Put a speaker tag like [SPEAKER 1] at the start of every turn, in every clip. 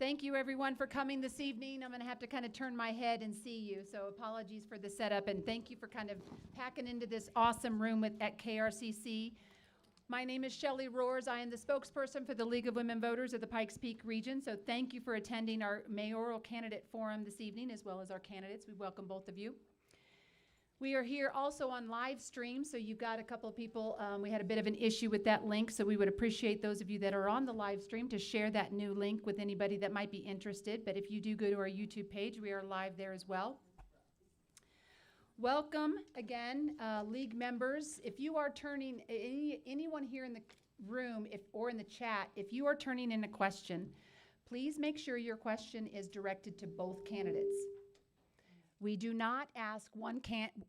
[SPEAKER 1] Thank you, everyone, for coming this evening. I'm going to have to kind of turn my head and see you, so apologies for the setup, and thank you for kind of packing into this awesome room at KRCC. My name is Shelley Roars. I am the spokesperson for the League of Women Voters of the Pikes Peak Region, so thank you for attending our mayoral candidate forum this evening, as well as our candidates. We welcome both of you. We are here also on live stream, so you've got a couple of people. We had a bit of an issue with that link, so we would appreciate those of you that are on the live stream to share that new link with anybody that might be interested. But if you do go to our YouTube page, we are live there as well. Welcome again, League members. If you are turning, anyone here in the room or in the chat, if you are turning in a question, please make sure your question is directed to both candidates. We do not ask one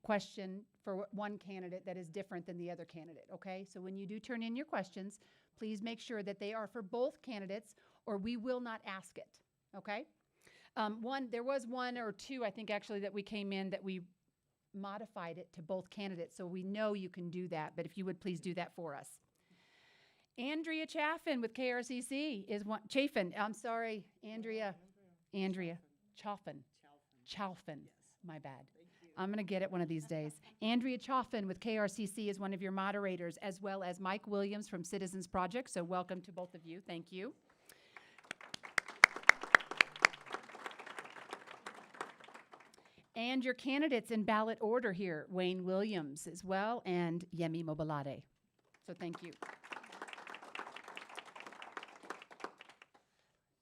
[SPEAKER 1] question for one candidate that is different than the other candidate, okay? So when you do turn in your questions, please make sure that they are for both candidates, or we will not ask it, okay? There was one or two, I think, actually, that we came in that we modified it to both candidates, so we know you can do that, but if you would please do that for us. Andrea Chaffin with KRCC is one. Chaffin, I'm sorry, Andrea Chaffin. Yes. My bad. I'm going to get it one of these days. Andrea Chaffin with KRCC is one of your moderators, as well as Mike Williams from Citizens Project. So welcome to both of you. Thank you. And your candidates in ballot order here, Wayne Williams as well, and Yemi Mobolade. So thank you.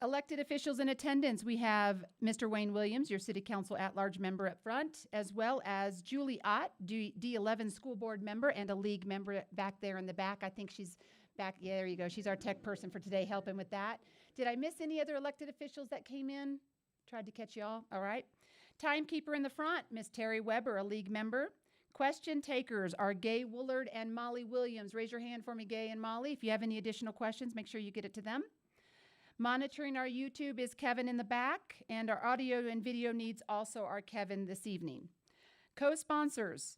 [SPEAKER 1] Elected officials in attendance, we have Mr. Wayne Williams, your City Council at-large member up front, as well as Julie Ott, D11 school board member and a league member back there in the back. I think she's back. Yeah, there you go. She's our tech person for today, helping with that. Did I miss any other elected officials that came in? Tried to catch y'all. All right. Timekeeper in the front, Miss Terry Weber, a league member. Question takers are Gay Woolard and Molly Williams. Raise your hand for me, Gay and Molly. If you have any additional questions, make sure you get it to them. Monitoring our YouTube is Kevin in the back, and our audio and video needs also are Kevin this evening. Co-sponsors.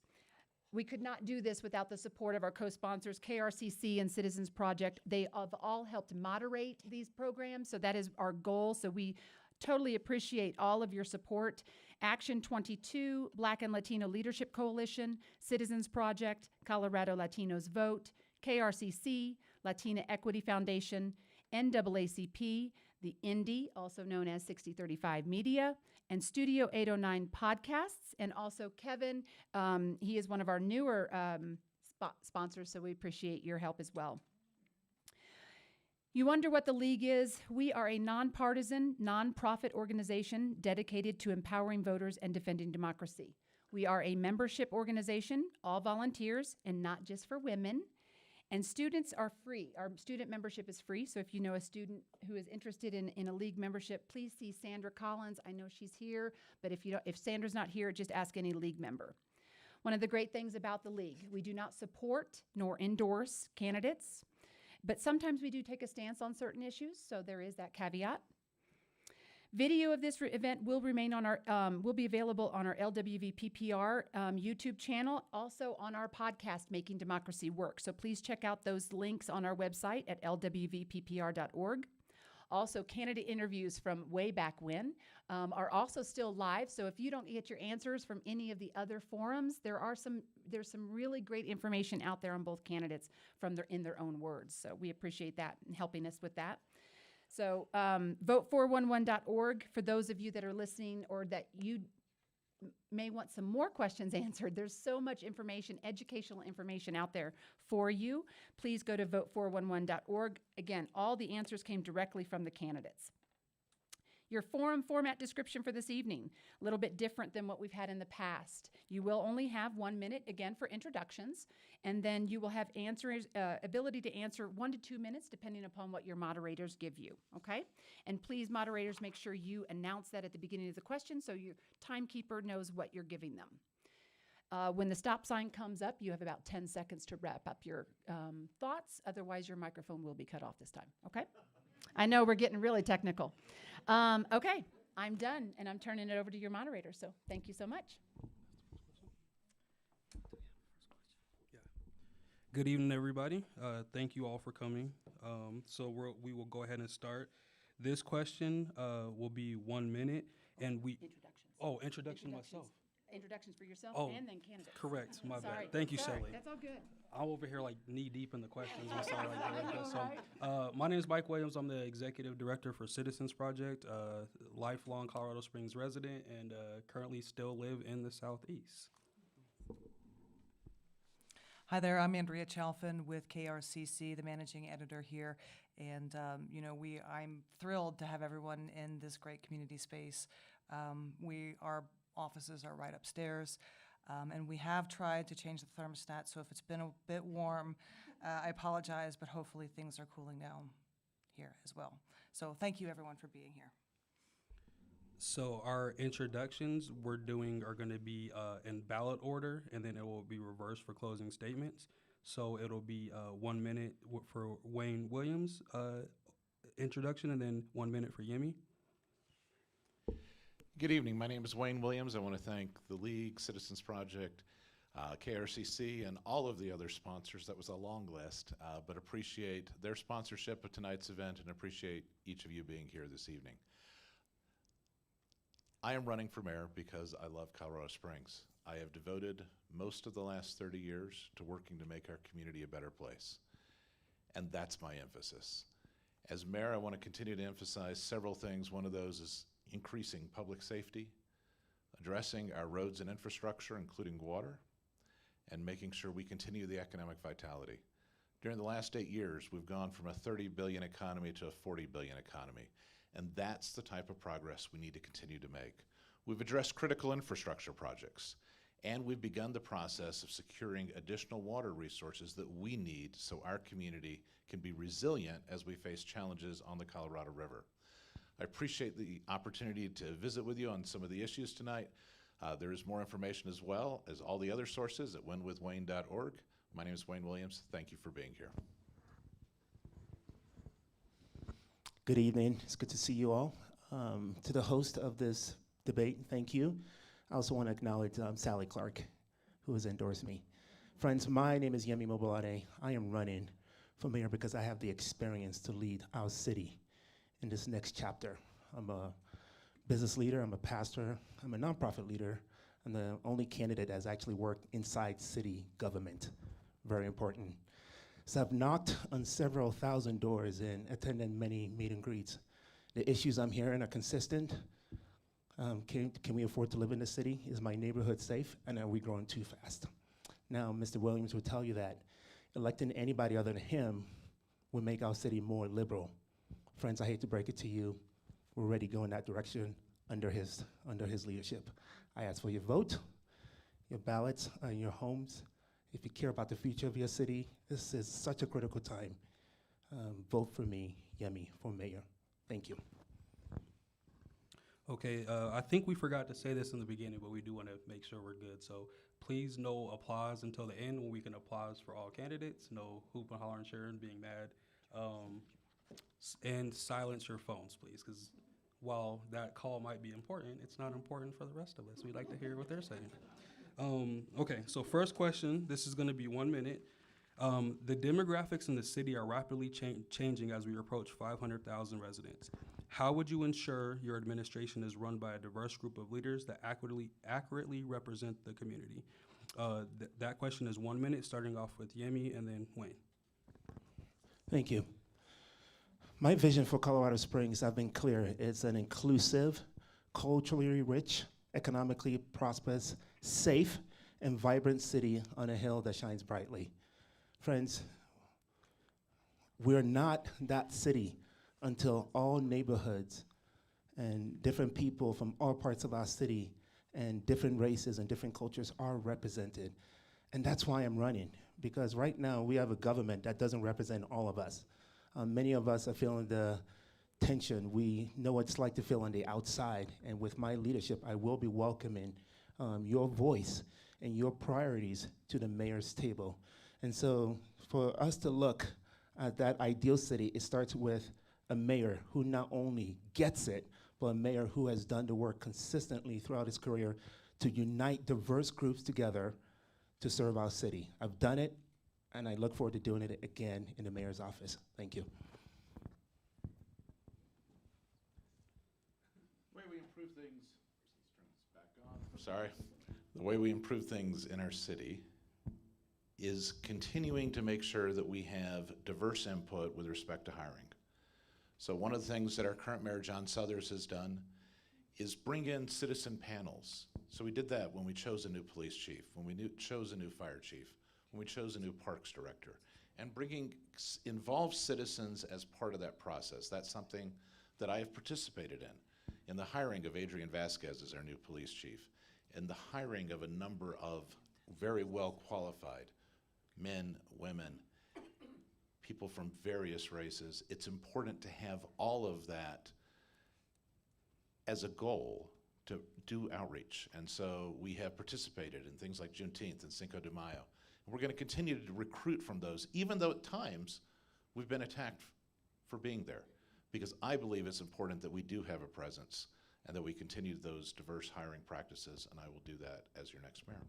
[SPEAKER 1] We could not do this without the support of our co-sponsors, KRCC and Citizens Project. They have all helped moderate these programs, so that is our goal. So we totally appreciate all of your support. Action 22, Black and Latino Leadership Coalition, Citizens Project, Colorado Latinos Vote, KRCC, Latina Equity Foundation, NAACP, the Indie, also known as 6035 Media, and Studio 809 Podcasts, and also Kevin. He is one of our newer sponsors, so we appreciate your help as well. You wonder what the League is? We are a nonpartisan, nonprofit organization dedicated to empowering voters and defending democracy. We are a membership organization, all volunteers, and not just for women. And students are free. Our student membership is free, so if you know a student who is interested in a league membership, please see Sandra Collins. I know she's here, but if Sandra's not here, just ask any league member. One of the great things about the League, we do not support nor endorse candidates, but sometimes we do take a stance on certain issues, so there is that caveat. Video of this event will remain on will be available on our LWVPPR YouTube channel, also on our podcast, Making Democracy Work. So please check out those links on our website at lwvppr.org. Also, candidate interviews from way back when are also still live. So if you don't get your answers from any of the other forums, there's some really great information out there on both candidates in their own words. So we appreciate that and helping us with that. So vote411.org for those of you that are listening or that you may want some more questions answered. There's so much information, educational information out there for you. Please go to vote411.org. Again, all the answers came directly from the candidates. Your forum format description for this evening, a little bit different than what we've had in the past. You will only have 1 minute, again, for introductions, and then you will have ability to answer 1 to 2 minutes, depending upon what your moderators give you, okay? And please, moderators, make sure you announce that at the beginning of the question so your timekeeper knows what you're giving them. When the stop sign comes up, you have about 10 seconds to wrap up your thoughts. Otherwise, your microphone will be cut off this time, okay? I know we're getting really technical. Okay, I'm done, and I'm turning it over to your moderator, so thank you so much.
[SPEAKER 2] Good evening, everybody. Thank you all for coming. So we will go ahead and start. This question will be 1 minute, and we.
[SPEAKER 1] Introductions.
[SPEAKER 2] Oh, introduction myself.
[SPEAKER 1] Introductions for yourself
[SPEAKER 2] Oh,
[SPEAKER 1] and then candidates.
[SPEAKER 2] correct. My
[SPEAKER 1] Sorry.
[SPEAKER 2] bad. Thank you,
[SPEAKER 1] Sorry.
[SPEAKER 2] Shelley.
[SPEAKER 1] That's all good.
[SPEAKER 2] I'm over here like knee deep in the questions. I'm sorry.
[SPEAKER 1] Right.
[SPEAKER 2] My name is Mike Williams. I'm the executive director for Citizens Project, lifelong Colorado Springs resident, and currently still live in the Southeast.
[SPEAKER 3] Hi there, I'm Andrea Chalfin with KRCC, the managing editor here. And, I'm thrilled to have everyone in this great community space. Our offices are right upstairs. And we have tried to change the thermostat, so if it's been a bit warm, I apologize, but hopefully things are cooling down here as well. So thank you everyone for being here.
[SPEAKER 2] So our introductions are going to be in ballot order, and then it will be reversed for closing statements. So it'll be 1 minute for Wayne Williams introduction, and then 1 minute for Yemi.
[SPEAKER 4] Good evening. My name is Wayne Williams. I want to thank the League, Citizens Project, KRCC, and all of the other sponsors. That was a long list, but appreciate their sponsorship of tonight's event and appreciate each of you being here this evening. I am running for mayor because I love Colorado Springs. I have devoted most of the last 30 years to working to make our community a better place, and that's my emphasis. As mayor, I want to continue to emphasize several things. One of those is increasing public safety, addressing our roads and infrastructure, including water, and making sure we continue the economic vitality. During the last 8 years, we've gone from a 30 billion economy to a 40 billion economy, and that's the type of progress we need to continue to make. We've addressed critical infrastructure projects, and we've begun the process of securing additional water resources that we need so our community can be resilient as we face challenges on the Colorado River. I appreciate the opportunity to visit with you on some of the issues tonight. There is more information as well as all the other sources at winwithwayne.org. My name is Wayne Williams. Thank you for being here.
[SPEAKER 5] Good evening. It's good to see you all. To the host of this debate, thank you. I also want to acknowledge Sally Clark, who has endorsed me. Friends, my name is Yemi Mobolade. I am running for mayor because I have the experience to lead our city in this next chapter. I'm a business leader, I'm a pastor, I'm a nonprofit leader. I'm the only candidate that's actually worked inside city government. Very important. So I've knocked on several thousand doors and attended many meet and greets. The issues I'm hearing are consistent. Can we afford to live in the city? Is my neighborhood safe? And are we growing too fast? Now, Mr. Williams would tell you that electing anybody other than him would make our city more liberal. Friends, I hate to break it to you, we're already going that direction under his leadership. I ask for your vote, your ballots, your homes. If you care about the future of your city, this is such a critical time. Vote for me, Yemi, for mayor. Thank you.
[SPEAKER 2] Okay, I think we forgot to say this in the beginning, but we do want to make sure we're good. So please no applause until the end when we can applause for all candidates. No hoop and holler and cheering, being mad. And silence your phones, please, because while that call might be important, it's not important for the rest of us. We'd like to hear what they're saying. Okay, so first question, this is going to be 1 minute. The demographics in the city are rapidly changing as we approach 500,000 residents. How would you ensure your administration is run by a diverse group of leaders that accurately represent the community? That question is 1 minute, starting off with Yemi and then Wayne.
[SPEAKER 5] Thank you. My vision for Colorado Springs, I've been clear, it's an inclusive, culturally rich, economically prosperous, safe, and vibrant city on a hill that shines brightly. Friends, we're not that city until all neighborhoods and different people from all parts of our city and different races and different cultures are represented. And that's why I'm running, because right now we have a government that doesn't represent all of us. Many of us are feeling the tension. We know what it's like to feel on the outside, and with my leadership, I will be welcoming your voice and your priorities to the mayor's table. And so for us to look at that ideal city, it starts with a mayor who not only gets it, but a mayor who has done the work consistently throughout his career to unite diverse groups together to serve our city. I've done it, and I look forward to doing it again in the mayor's office. Thank you.
[SPEAKER 4] improve things, let's turn this back on. Sorry. The way we improve things in our city is continuing to make sure that we have diverse input with respect to hiring. So one of the things that our current mayor, John Southers, has done is bring in citizen panels. So we did that when we chose a new police chief, when we chose a new fire chief, when we chose a new parks director, and bringing involved citizens as part of that process. That's something that I have participated in the hiring of Adrian Vasquez as our new police chief, in the hiring of a number of very well qualified men, women, people from various races. It's important to have all of that as a goal to do outreach. And so we have participated in things like Juneteenth and Cinco de Mayo. And we're going to continue to recruit from those, even though at times we've been attacked for being there, because I believe it's important that we do have a presence and that we continue those diverse hiring practices, and I will do that as your next mayor.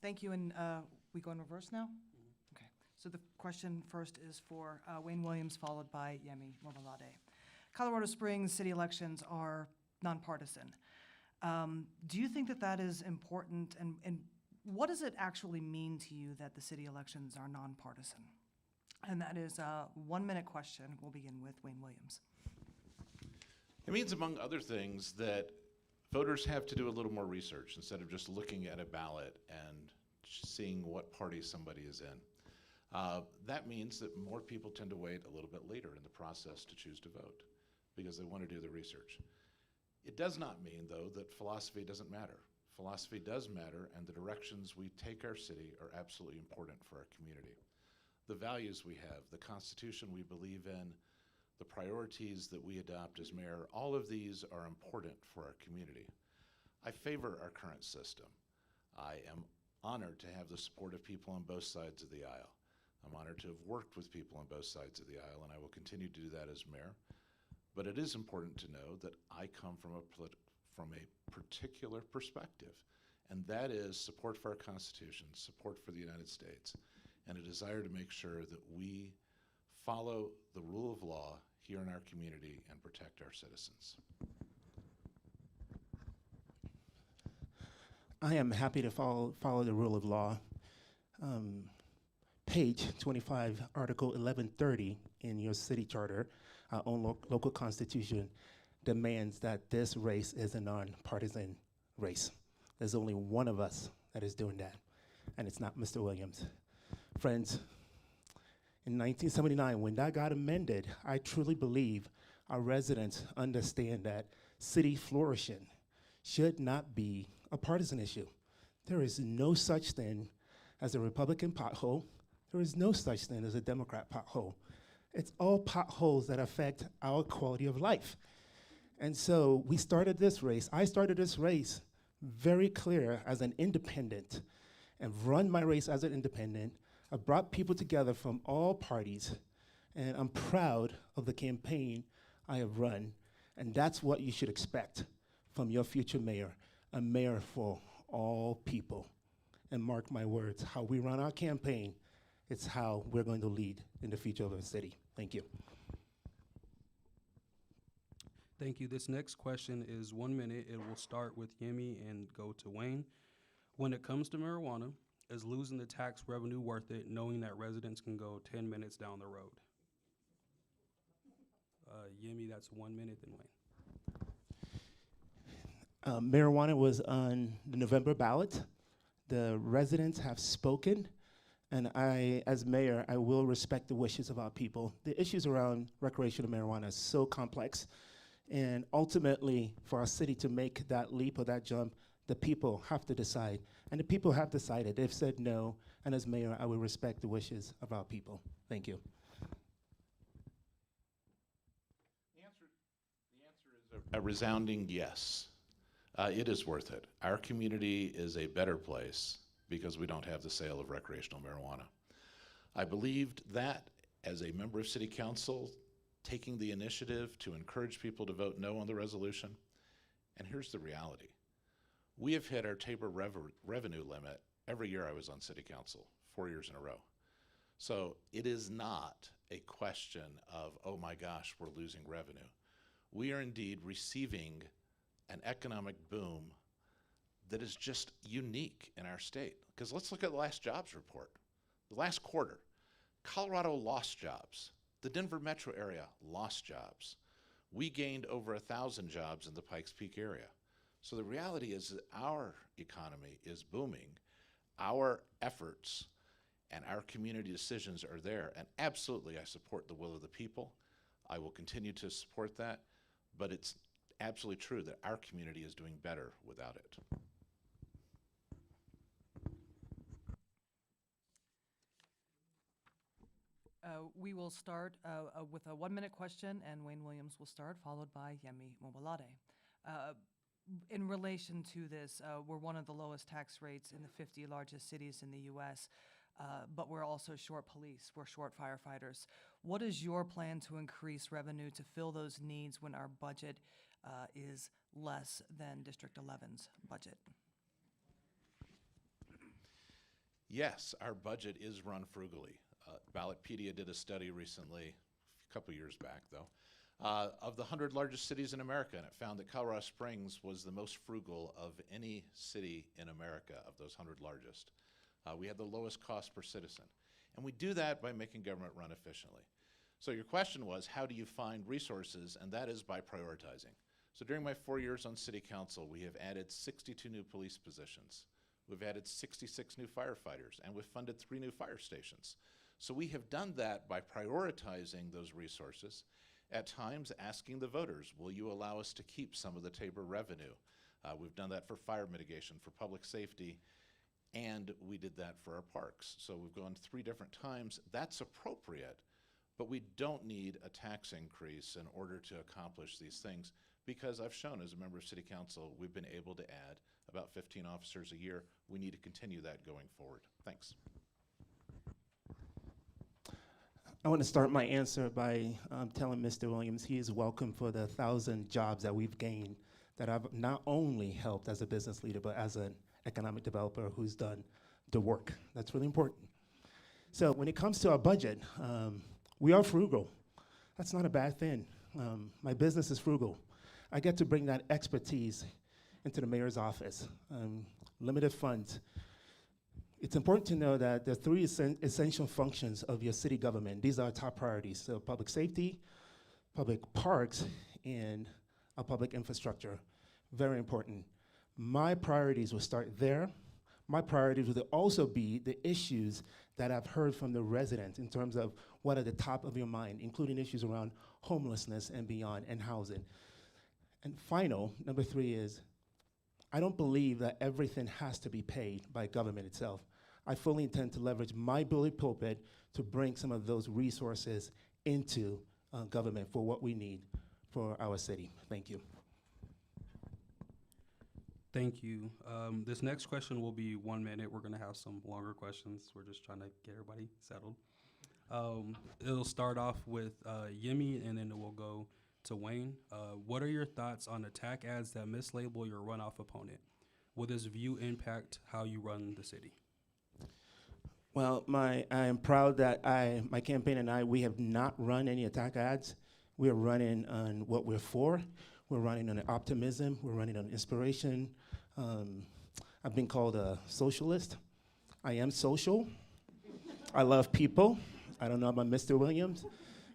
[SPEAKER 3] Thank you, and we go in reverse now? Okay, so the question first is for Wayne Williams, followed by Yemi Mobolade. Colorado Springs city elections are nonpartisan. Do you think that that is important, and what does it actually mean to you that the city elections are nonpartisan? And that is a 1-minute question. We'll begin with Wayne Williams.
[SPEAKER 4] It means, among other things, that voters have to do a little more research instead of just looking at a ballot and seeing what party somebody is in. That means that more people tend to wait a little bit later in the process to choose to vote because they want to do the research. It does not mean, though, that philosophy doesn't matter. Philosophy does matter, and the directions we take our city are absolutely important for our community. The values we have, the Constitution we believe in, the priorities that we adopt as mayor, all of these are important for our community. I favor our current system. I am honored to have the support of people on both sides of the aisle. I'm honored to have worked with people on both sides of the aisle, and I will continue to do that as mayor. But it is important to know that I come from a particular perspective, and that is support for our Constitution, support for the United States, and a desire to make sure that we follow the rule of law here in our community and protect our citizens.
[SPEAKER 5] I am happy to follow the rule of law. Page 25, Article 1130 in your city charter, our own local constitution, demands that this race is a nonpartisan race. There's only one of us that is doing that, and it's not Mr. Williams. Friends, in 1979, when that got amended, I truly believe our residents understand that city flourishing should not be a partisan issue. There is no such thing as a Republican pothole. There is no such thing as a Democrat pothole. It's all potholes that affect our quality of life. And so we started this race. I started this race very clear as an independent and run my race as an independent. I brought people together from all parties, and I'm proud of the campaign I have run, and that's what you should expect from your future mayor, a mayor for all people. And mark my words, how we run our campaign, it's how we're going to lead in the future of our city. Thank you.
[SPEAKER 2] Thank you. This next question is 1 minute. It will start with Yemi and go to Wayne. When it comes to marijuana, is losing the tax revenue worth it, knowing that residents can go 10 minutes down the road? Yemi, that's 1 minute, then Wayne.
[SPEAKER 5] Marijuana was on the November ballot. The residents have spoken, and I, as mayor, I will respect the wishes of our people. The issues around recreational marijuana are so complex, and ultimately, for our city to make that leap or that jump, the people have to decide. And the people have decided. They've said no, and as mayor, I will respect the wishes of our people. Thank you.
[SPEAKER 4] The answer is a resounding yes. It is worth it. Our community is a better place because we don't have the sale of recreational marijuana. I believed that as a member of City Council, taking the initiative to encourage people to vote no on the resolution. And here's the reality. We have hit our Tabor revenue limit every year I was on City Council, 4 years in a row. So it is not a question of, oh my gosh, we're losing revenue. We are indeed receiving an economic boom that is just unique in our state. Because let's look at the last jobs report. The last quarter, Colorado lost jobs. The Denver metro area lost jobs. We gained over 1,000 jobs in the Pikes Peak area. So the reality is that our economy is booming. Our efforts and our community decisions are there. And absolutely, I support the will of the people. I will continue to support that. But it's absolutely true that our community is doing better without it.
[SPEAKER 3] We will start with a 1-minute question, and Wayne Williams will start, followed by Yemi Mobolade. In relation to this, we're one of the lowest tax rates in the 50 largest cities in the U.S., but we're also short police, we're short firefighters. What is your plan to increase revenue to fill those needs when our budget is less than District 11's budget?
[SPEAKER 4] Yes, our budget is run frugally. Ballotpedia did a study recently, a couple years back though, of the 100 largest cities in America, and it found that Colorado Springs was the most frugal of any city in America of those 100 largest. We had the lowest cost per citizen. And we do that by making government run efficiently. So your question was, how do you find resources? And that is by prioritizing. So during my 4 years on City Council, we have added 62 new police positions. We've added 66 new firefighters, and we've funded 3 new fire stations. So we have done that by prioritizing those resources, at times asking the voters, will you allow us to keep some of the Tabor revenue? We've done that for fire mitigation, for public safety, and we did that for our parks. So we've gone 3 different times. That's appropriate, but we don't need a tax increase in order to accomplish these things, because I've shown as a member of City Council, we've been able to add about 15 officers a year. We need to continue that going forward. Thanks.
[SPEAKER 5] I want to start my answer by telling Mr. Williams he is welcome for the 1,000 jobs that we've gained, that I've not only helped as a business leader, but as an economic developer who's done the work. That's really important. So when it comes to our budget, we are frugal. That's not a bad thing. My business is frugal. I get to bring that expertise into the mayor's office. Limited funds. It's important to know that there are 3 essential functions of your city government. These are our top priorities. So public safety, public parks, and our public infrastructure. Very important. My priorities will start there. My priorities will also be the issues that I've heard from the residents in terms of what are the top of your mind, including issues around homelessness and beyond, and housing. And final, number 3 is, I don't believe that everything has to be paid by government itself. I fully intend to leverage my bully pulpit to bring some of those resources into government for what we need for our city. Thank you.
[SPEAKER 2] Thank you. This next question will be 1 minute. We're gonna have some longer questions. We're just trying to get everybody settled. It'll start off with Yemi, and then it will go to Wayne. What are your thoughts on attack ads that mislabel your runoff opponent? Will this view impact how you run the city?
[SPEAKER 5] Well, I am proud that my campaign and we have not run any attack ads. We are running on what we're for. We're running on optimism. We're running on inspiration. I've been called a socialist. I am social. I love people. I don't know about Mr. Williams.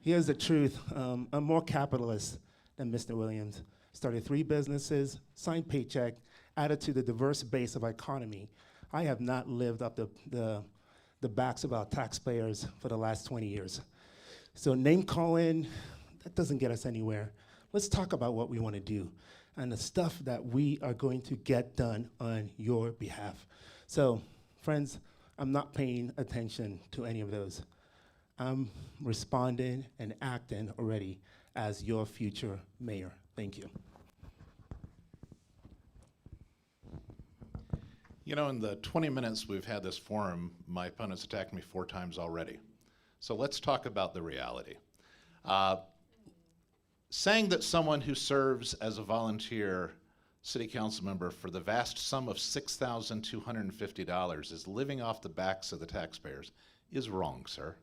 [SPEAKER 5] Here's the truth. I'm more capitalist than Mr. Williams. Started 3 businesses, signed paycheck, added to the diverse base of our economy. I have not lived up the backs of our taxpayers for the last 20 years. So name calling, that doesn't get us anywhere. Let's talk about what we want to do and the stuff that we are going to get done on your behalf. So, friends, I'm not paying attention to any of those. I'm responding and acting already as your future mayor. Thank you.
[SPEAKER 4] You know, in the 20 minutes we've had this forum, my opponent's attacked me 4 times already. So let's talk about the reality. Saying that someone who serves as a volunteer city council member for the vast sum of $6,250 is living off the backs of the taxpayers is wrong, sir.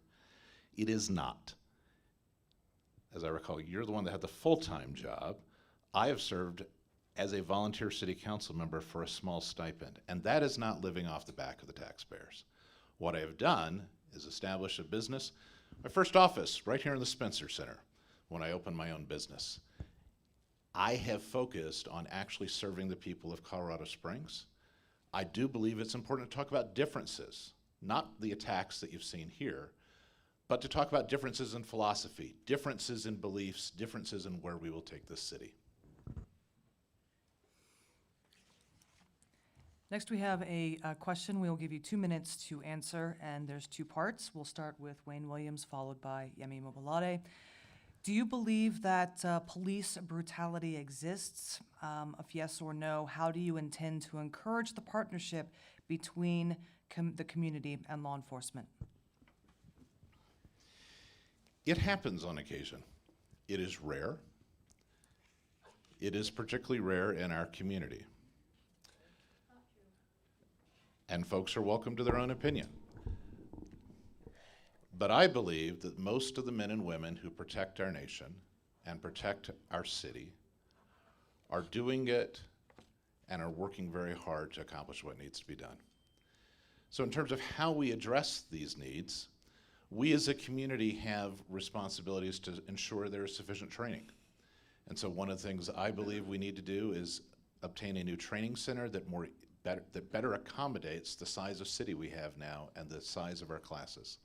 [SPEAKER 4] It is not. As I recall, you're the one that had the full-time job. I have served as a volunteer city council member for a small stipend, and that is not living off the back of the taxpayers. What I have done is establish a business, my first office right here in the Spencer Center when I opened my own business. I have focused on actually serving the people of Colorado Springs. I do believe it's important to talk about differences, not the attacks that you've seen here, but to talk about differences in philosophy, differences in beliefs, differences in where we will take this city.
[SPEAKER 3] Next, we have a question. We will give you 2 minutes to answer, and there's 2 parts. We'll start with Wayne Williams, followed by Yemi Mobolade. Do you believe that police brutality exists? If yes or no, how do you intend to encourage the partnership between the community and law enforcement?
[SPEAKER 4] It happens on occasion. It is rare. It is particularly rare in our community. And folks are welcome to their own opinion. But I believe that most of the men and women who protect our nation and protect our city are doing it and are working very hard to accomplish what needs to be done. So in terms of how we address these needs, we as a community have responsibilities to ensure there is sufficient training. And so one of the things I believe we need to do is obtain a new training center that better accommodates the size of city we have now and the size of our classes.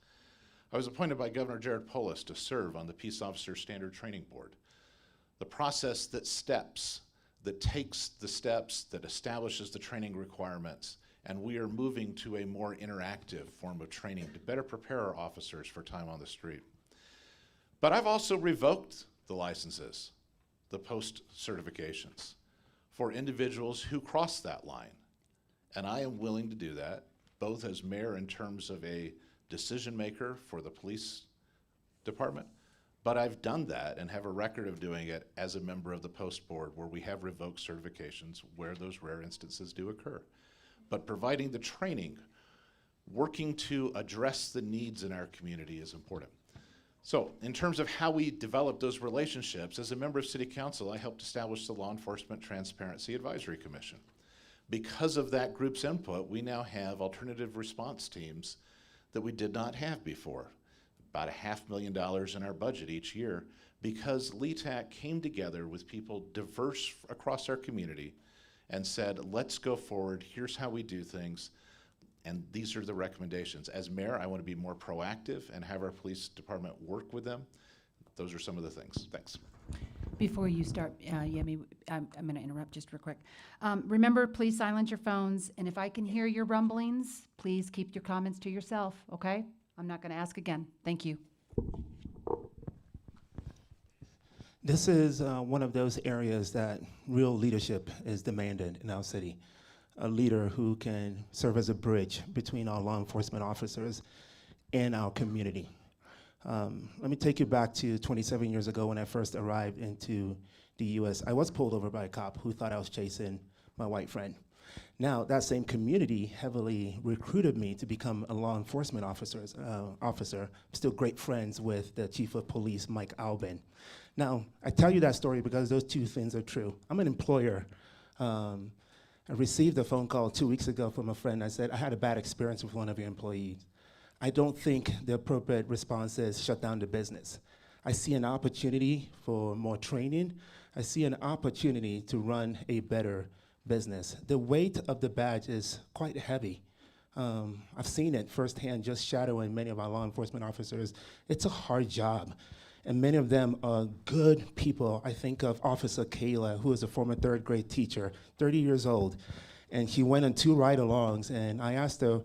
[SPEAKER 4] I was appointed by Governor Jared Polis to serve on the Peace Officer Standard Training Board. The process that takes the steps, that establishes the training requirements, and we are moving to a more interactive form of training to better prepare our officers for time on the street. But I've also revoked the licenses, the post certifications, for individuals who cross that line. And I am willing to do that, both as mayor in terms of a decision maker for the police department, but I've done that and have a record of doing it as a member of the post board where we have revoked certifications where those rare instances do occur. But providing the training, working to address the needs in our community is important. So in terms of how we develop those relationships, as a member of City Council, I helped establish the Law Enforcement Transparency Advisory Commission. Because of that group's input, we now have alternative response teams that we did not have before. About $500,000 in our budget each year, because LETAC came together with people diverse across our community and said, let's go forward, here's how we do things, and these are the recommendations. As mayor, I want to be more proactive and have our police department work with them. Those are some of the things. Thanks.
[SPEAKER 1] Before you start, Yemi, I'm going to interrupt just real quick. Remember, please silence your phones, and if I can hear your rumblings, please keep your comments to yourself, okay? I'm not going to ask again. Thank you.
[SPEAKER 5] This is one of those areas that real leadership is demanded in our city. A leader who can serve as a bridge between our law enforcement officers and our community. Let me take you back to 27 years ago when I first arrived into the U.S. I was pulled over by a cop who thought I was chasing my white friend. Now, that same community heavily recruited me to become a law enforcement officer. I'm still great friends with the chief of police, Mike Albin. Now, I tell you that story because those two things are true. I'm an employer. I received a phone call 2 weeks ago from a friend. I said, I had a bad experience with one of your employees. I don't think the appropriate response is shut down the business. I see an opportunity for more training. I see an opportunity to run a better business. The weight of the badge is quite heavy. I've seen it firsthand just shadowing many of our law enforcement officers. It's a hard job. And many of them are good people. I think of Officer Kayla, who is a former third grade teacher, 30 years old. And she went on 2 ride-alongs, and I asked her,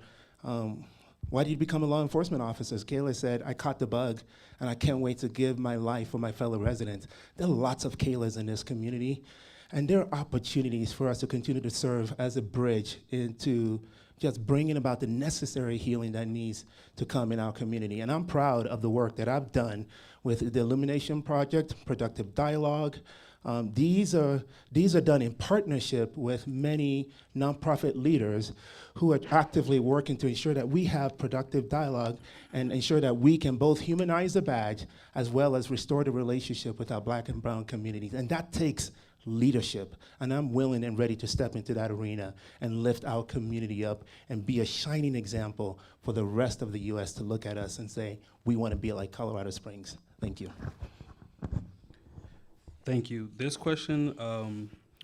[SPEAKER 5] why did you become a law enforcement officer? Kayla said, I caught the bug, and I can't wait to give my life for my fellow residents. There are lots of Kaylas in this community, and there are opportunities for us to continue to serve as a bridge into just bringing about the necessary healing that needs to come in our community. And I'm proud of the work that I've done with the Illumination Project, Productive Dialogue, These are done in partnership with many nonprofit leaders who are actively working to ensure that we have productive dialogue and ensure that we can both humanize the badge as well as restore the relationship with our Black and brown communities. And that takes leadership. And I'm willing and ready to step into that arena and lift our community up and be a shining example for the rest of the US to look at us and say, we want to be like Colorado Springs. Thank you.
[SPEAKER 2] Thank you. This question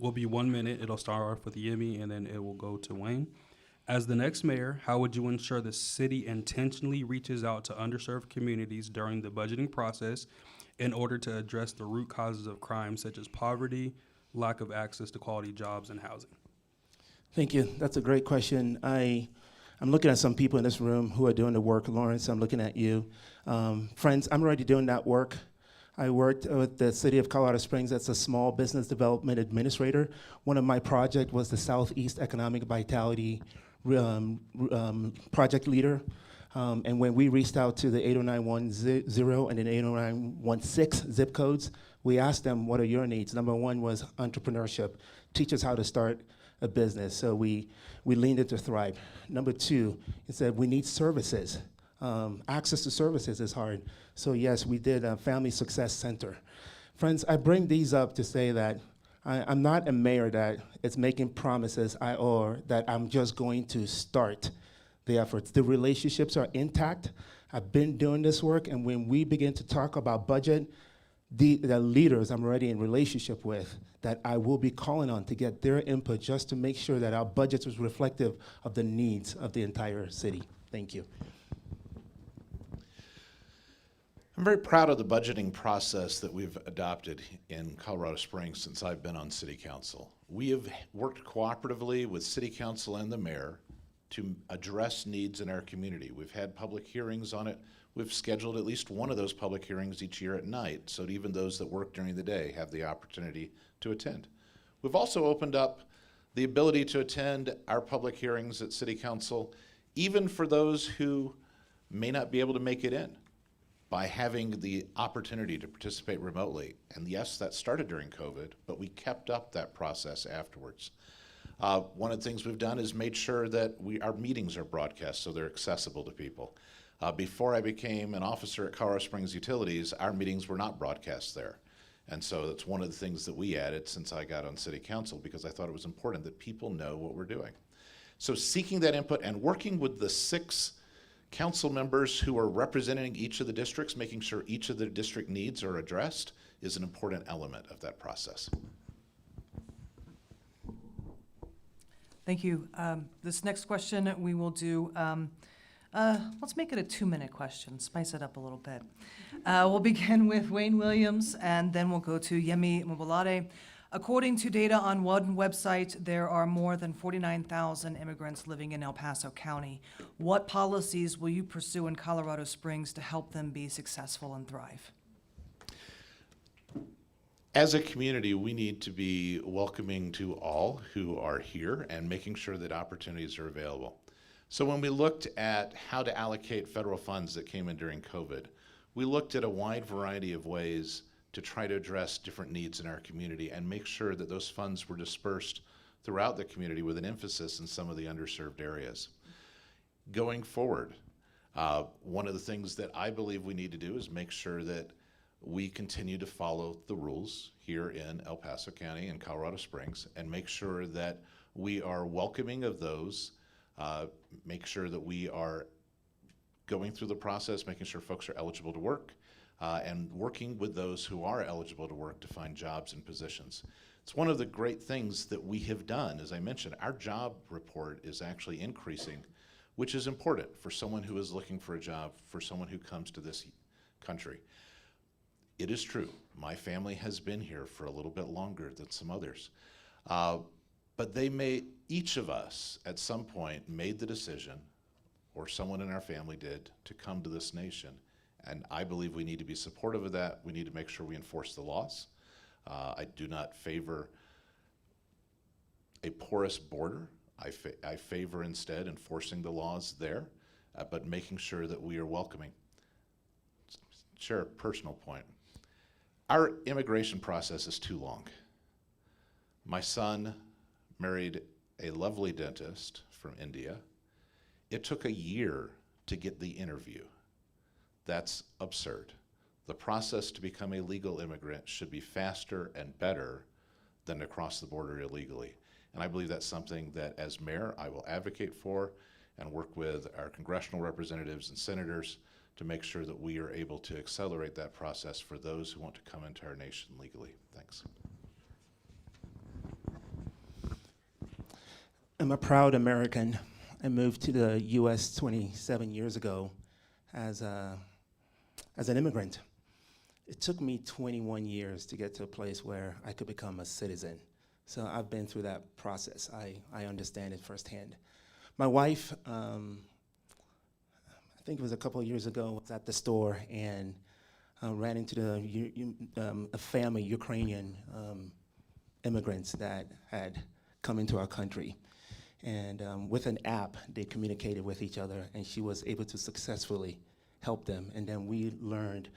[SPEAKER 2] will be 1 minute. It'll start off with Yemi, and then it will go to Wayne. As the next mayor, how would you ensure the city intentionally reaches out to underserved communities during the budgeting process in order to address the root causes of crime, such as poverty, lack of access to quality jobs, and housing?
[SPEAKER 5] Thank you. That's a great question. I'm looking at some people in this room who are doing the work. Lawrence, I'm looking at you. Friends, I'm already doing that work. I worked with the City of Colorado Springs as a small business development administrator. One of my projects was the Southeast Economic Vitality project leader. And when we reached out to the 80910 and then 80916 zip codes, we asked them, what are your needs? Number one was entrepreneurship. Teach us how to start a business. So we leaned into Thrive. Number two, it said we need services. Access to services is hard. So yes, we did a Family Success Center. Friends, I bring these up to say that I'm not a mayor that is making promises or that I'm just going to start the efforts. The relationships are intact. I've been doing this work, and when we begin to talk about budget, the leaders I'm already in relationship with that I will be calling on to get their input just to make sure that our budgets is reflective of the needs of the entire city. Thank you.
[SPEAKER 4] I'm very proud of the budgeting process that we've adopted in Colorado Springs since I've been on City Council. We have worked cooperatively with City Council and the mayor to address needs in our community. We've had public hearings on it. We've scheduled at least one of those public hearings each year at night, so that even those that work during the day have the opportunity to attend. We've also opened up the ability to attend our public hearings at City Council, even for those who may not be able to make it in, by having the opportunity to participate remotely. And yes, that started during COVID, but we kept up that process afterwards. One of the things we've done is made sure that our meetings are broadcast so they're accessible to people. Before I became an officer at Colorado Springs Utilities, our meetings were not broadcast there. And so that's one of the things that we added since I got on City Council, because I thought it was important that people know what we're doing. So seeking that input and working with the 6 council members who are representing each of the districts, making sure each of the district needs are addressed, is an important element of that process.
[SPEAKER 3] Thank you. This next question we will do, let's make it a 2-minute question, spice it up a little bit. We'll begin with Wayne Williams, and then we'll go to Yemi Mobolade. According to data on one website, there are more than 49,000 immigrants living in El Paso County. What policies will you pursue in Colorado Springs to help them be successful and thrive?
[SPEAKER 4] As a community, we need to be welcoming to all who are here and making sure that opportunities are available. So when we looked at how to allocate federal funds that came in during COVID, we looked at a wide variety of ways to try to address different needs in our community and make sure that those funds were dispersed throughout the community with an emphasis in some of the underserved areas. Going forward, one of the things that I believe we need to do is make sure that we continue to follow the rules here in El Paso County and Colorado Springs and make sure that we are welcoming of those, make sure that we are going through the process, making sure folks are eligible to work, and working with those who are eligible to work to find jobs and positions. It's one of the great things that we have done. As I mentioned, our job report is actually increasing, which is important for someone who is looking for a job, for someone who comes to this country. It is true, my family has been here for a little bit longer than some others. But each of us at some point made the decision, or someone in our family did, to come to this nation. And I believe we need to be supportive of that. We need to make sure we enforce the laws. I do not favor a porous border. I favor instead enforcing the laws there, but making sure that we are welcoming. Share a personal point. Our immigration process is too long. My son married a lovely dentist from India. It took a year to get the interview. That's absurd. The process to become a legal immigrant should be faster and better than to cross the border illegally. And I believe that's something that, as mayor, I will advocate for and work with our congressional representatives and senators to make sure that we are able to accelerate that process for those who want to come into our nation legally. Thanks.
[SPEAKER 5] I'm a proud American. I moved to the U.S. 27 years ago as an immigrant. It took me 21 years to get to a place where I could become a citizen. So I've been through that process. I understand it firsthand. My wife, I think it was a couple of years ago, was at the store and ran into a family, Ukrainian immigrants that had come into our country. And with an app, they communicated with each other, and she was able to successfully help them. And then we learned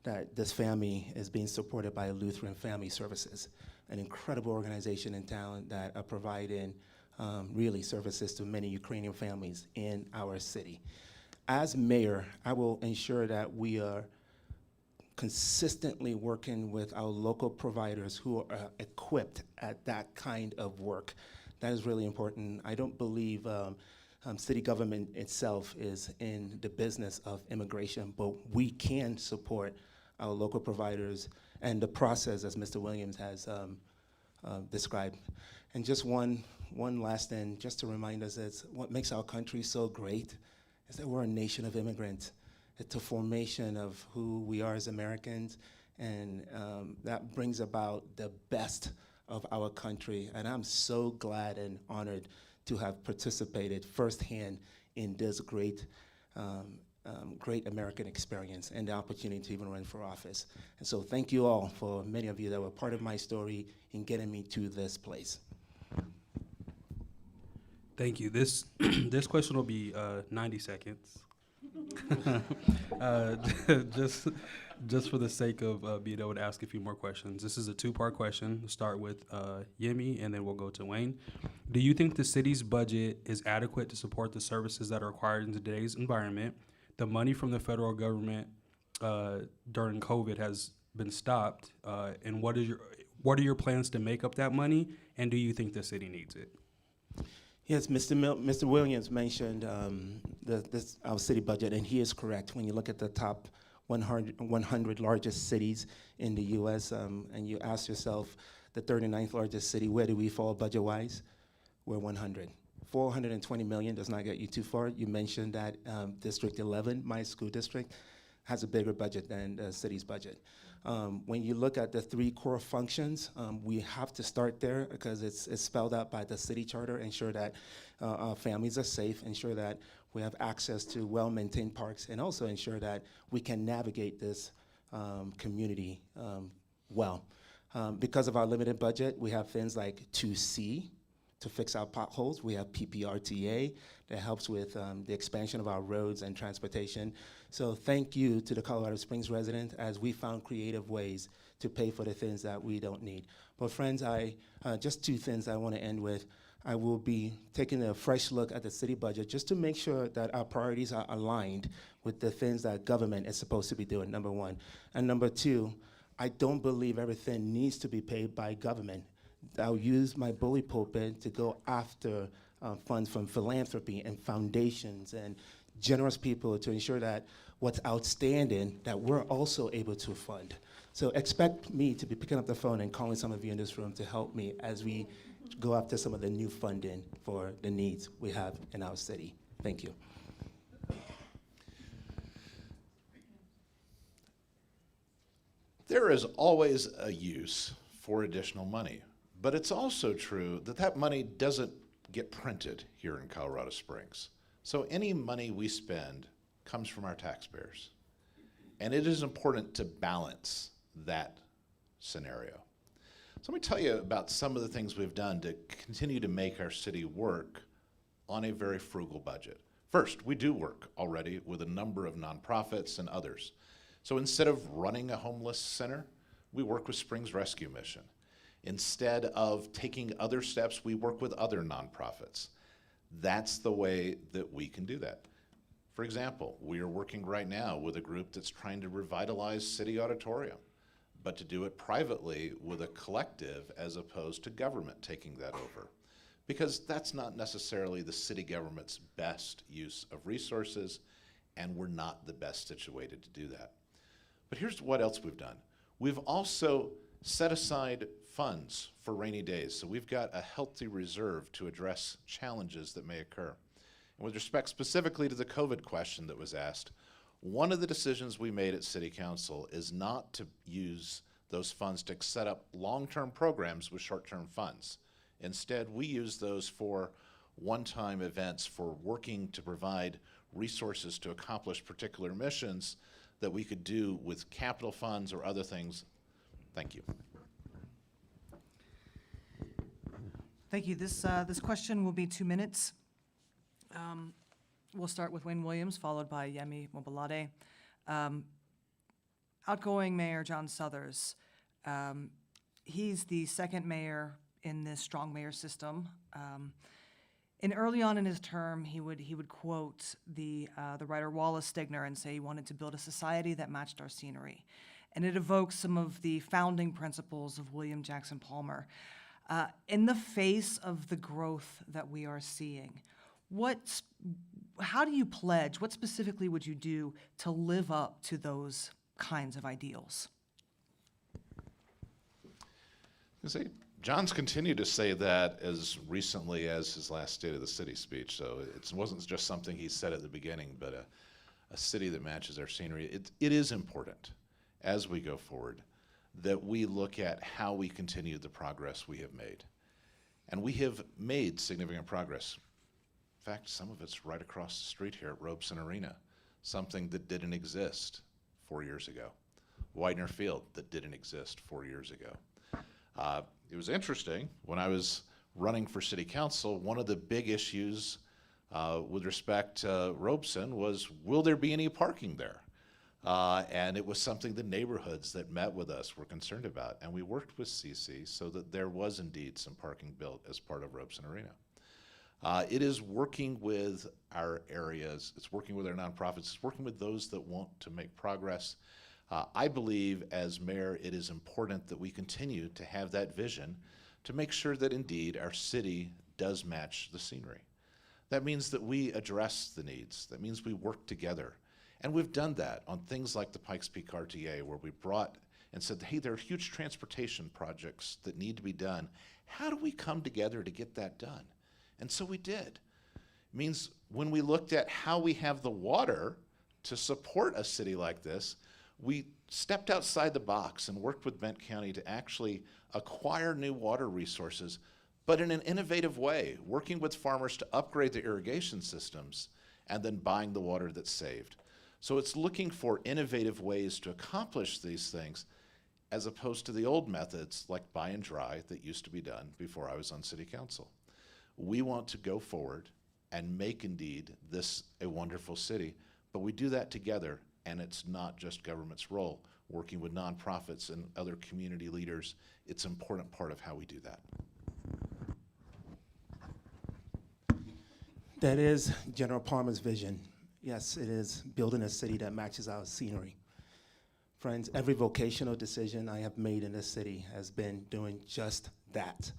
[SPEAKER 5] that this family is being supported by Lutheran Family Services, an incredible organization in town that are providing really services to many Ukrainian families in our city. As mayor, I will ensure that we are consistently working with our local providers who are equipped at that kind of work. That is really important. I don't believe city government itself is in the business of immigration, but we can support our local providers and the process, as Mr. Williams has described. And just one last thing, just to remind us, is what makes our country so great is that we're a nation of immigrants. It's a formation of who we are as Americans, and that brings about the best of our country. And I'm so glad and honored to have participated firsthand in this great American experience and the opportunity to even run for office. And so thank you all, for many of you that were part of my story in getting me to this place.
[SPEAKER 2] Thank you. This this question will be 90 seconds. Just for the sake of being able to ask a few more questions. This is a two-part question. We'll start with Yemi, and then we'll go to Wayne. Do you think the city's budget is adequate to support the services that are required in today's environment? The money from the federal government during COVID has been stopped, and what are your plans to make up that money? And do you think the city needs it?
[SPEAKER 5] Yes, Mr. Williams mentioned our city budget, and he is correct. When you look at the top 100 largest cities in the U.S., and you ask yourself, the 39th largest city, where do we fall budget-wise? We're 100. $420 million does not get you too far. You mentioned that District 11, my school district, has a bigger budget than the city's budget. When you look at the three core functions, we have to start there because it's spelled out by the city charter. Ensure that our families are safe, ensure that we have access to well-maintained parks, and also ensure that we can navigate this community well. Because of our limited budget, we have things like 2C to fix our potholes. We have PPRTA that helps with the expansion of our roads and transportation. So thank you to the Colorado Springs resident, as we found creative ways to pay for the things that we don't need. But friends, just two things I want to end with. I will be taking a fresh look at the city budget just to make sure that our priorities are aligned with the things that government is supposed to be doing, number one. And number two, I don't believe everything needs to be paid by government. I'll use my bully pulpit to go after funds from philanthropy and foundations and generous people to ensure that what's outstanding, that we're also able to fund. So expect me to be picking up the phone and calling some of you in this room to help me as we go after some of the new funding for the needs we have in our city. Thank you.
[SPEAKER 4] There is always a use for additional money, but it's also true that that money doesn't get printed here in Colorado Springs. So any money we spend comes from our taxpayers. And it is important to balance that scenario. So let me tell you about some of the things we've done to continue to make our city work on a very frugal budget. First, we do work already with a number of nonprofits and others. So instead of running a homeless center, we work with Springs Rescue Mission. Instead of taking other steps, we work with other nonprofits. That's the way that we can do that. For example, we are working right now with a group that's trying to revitalize City Auditorium, but to do it privately with a collective as opposed to government taking that over. Because that's not necessarily the city government's best use of resources, and we're not the best situated to do that. But here's what else we've done. We've also set aside funds for rainy days, so we've got a healthy reserve to address challenges that may occur. And with respect specifically to the COVID question that was asked, one of the decisions we made at City Council is not to use those funds to set up long-term programs with short-term funds. Instead, we use those for one-time events, for working to provide resources to accomplish particular missions that we could do with capital funds or other things. Thank you.
[SPEAKER 3] Thank you. This question will be 2 minutes. We'll start with Wayne Williams, followed by Yemi Mobolade. Outgoing Mayor John Suthers, he's the second mayor in this strong mayor system. And early on in his term, he would quote the writer Wallace Stegner and say he wanted to build a society that matched our scenery. And it evokes some of the founding principles of William Jackson Palmer. In the face of the growth that we are seeing, how do you pledge, what specifically would you do to live up to those kinds of ideals?
[SPEAKER 4] John's continued to say that as recently as his last State of the City speech, so it wasn't just something he said at the beginning, but a city that matches our scenery. It is important as we go forward that we look at how we continue the progress we have made. And we have made significant progress. In fact, some of it's right across the street here at Robeson Arena, something that didn't exist 4 years ago. Widener Field that didn't exist 4 years ago. It was interesting, when I was running for city council, one of the big issues with respect to Robeson was, will there be any parking there? And it was something the neighborhoods that met with us were concerned about. And we worked with CC so that there was indeed some parking built as part of Robeson Arena. It is working with our areas, it's working with our nonprofits, it's working with those that want to make progress. I believe as mayor, it is important that we continue to have that vision to make sure that indeed our city does match the scenery. That means that we address the needs. That means we work together. And we've done that on things like the Pikes Peak RTA, where we brought and said, hey, there are huge transportation projects that need to be done. How do we come together to get that done? And so we did. It means when we looked at how we have the water to support a city like this, we stepped outside the box and worked with Bent County to actually acquire new water resources, but in an innovative way, working with farmers to upgrade the irrigation systems and then buying the water that's saved. So it's looking for innovative ways to accomplish these things as opposed to the old methods like buy and dry that used to be done before I was on city council. We want to go forward and make indeed this a wonderful city, but we do that together, and it's not just government's role. Working with nonprofits and other community leaders, it's an important part of how we do that.
[SPEAKER 5] That is General Palmer's vision. Yes, it is building a city that matches our scenery. Friends, every vocational decision I have made in this city has been doing just that.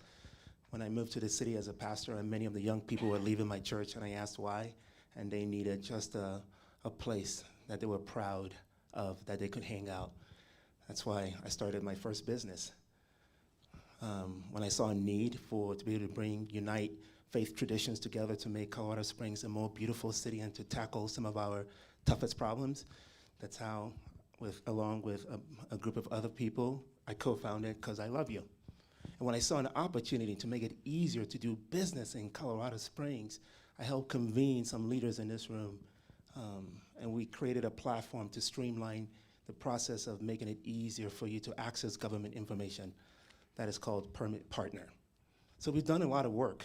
[SPEAKER 5] When I moved to the city as a pastor, and many of the young people were leaving my church, and I asked why, and they needed just a place that they were proud of, that they could hang out. That's why I started my first business. When I saw a need to be able to unite faith traditions together to make Colorado Springs a more beautiful city and to tackle some of our toughest problems, that's how, along with a group of other people, I co-founded Because I Love You. And when I saw an opportunity to make it easier to do business in Colorado Springs, I helped convene some leaders in this room, and we created a platform to streamline the process of making it easier for you to access government information. That is called Permit Partner. So we've done a lot of work,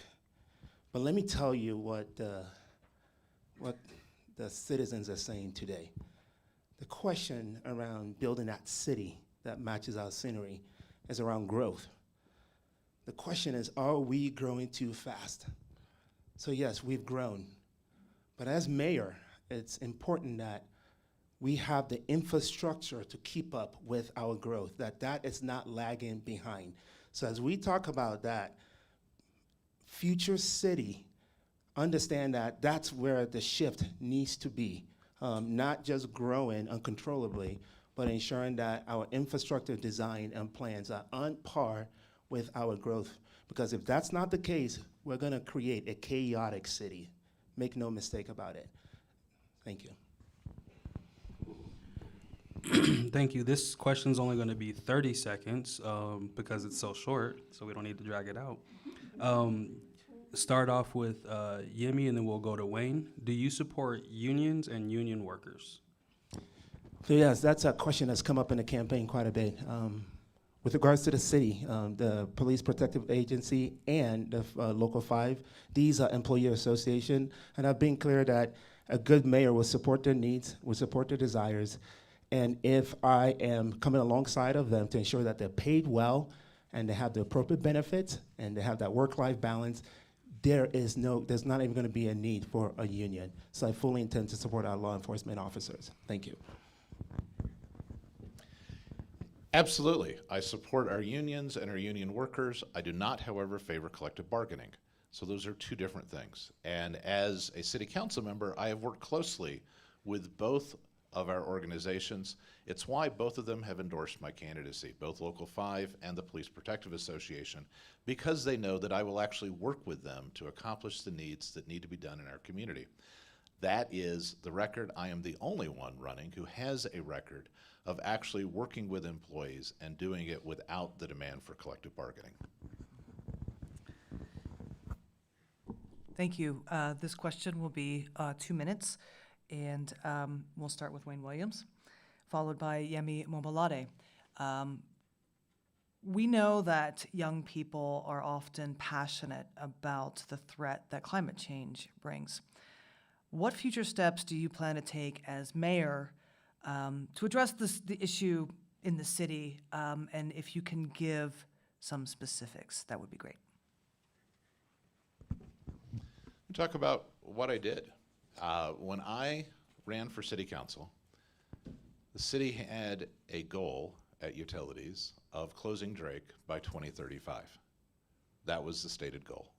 [SPEAKER 5] but let me tell you what the citizens are saying today. The question around building that city that matches our scenery is around growth. The question is, are we growing too fast? So yes, we've grown. But as mayor, it's important that we have the infrastructure to keep up with our growth, that is not lagging behind. So as we talk about that, future city, understand that that's where the shift needs to be. Not just growing uncontrollably, but ensuring that our infrastructure design and plans are on par with our growth. Because if that's not the case, we're gonna create a chaotic city. Make no mistake about it. Thank you.
[SPEAKER 2] Thank you. This question's only going to be 30 seconds because it's so short, so we don't need to drag it out. Start off with Yemi, and then we'll go to Wayne. Do you support unions and union workers?
[SPEAKER 5] So yes, that's a question that's come up in the campaign quite a bit. With regards to the city, the Police Protective Agency and the Local 5, these are employer association, and I've been clear that a good mayor will support their needs, will support their desires, and if I am coming alongside of them to ensure that they're paid well and they have the appropriate benefits and they have that work-life balance, there's not even gonna be a need for a union. So I fully intend to support our law enforcement officers. Thank you.
[SPEAKER 4] Absolutely. I support our unions and our union workers. I do not, however, favor collective bargaining. So those are two different things. And as a city council member, I have worked closely with both of our organizations. It's why both of them have endorsed my candidacy, both Local 5 and the Police Protective Association, because they know that I will actually work with them to accomplish the needs that need to be done in our community. That is the record. I am the only one running who has a record of actually working with employees and doing it without the demand for collective bargaining.
[SPEAKER 3] Thank you. This question will be 2 minutes, and we'll start with Wayne Williams, followed by Yemi Mobolade. We know that young people are often passionate about the threat that climate change brings. What future steps do you plan to take as mayor to address the issue in the city? And if you can give some specifics, that would be great.
[SPEAKER 4] Talk about what I did. When I ran for city council, the city had a goal at utilities of closing Drake by 2035. That was the stated goal.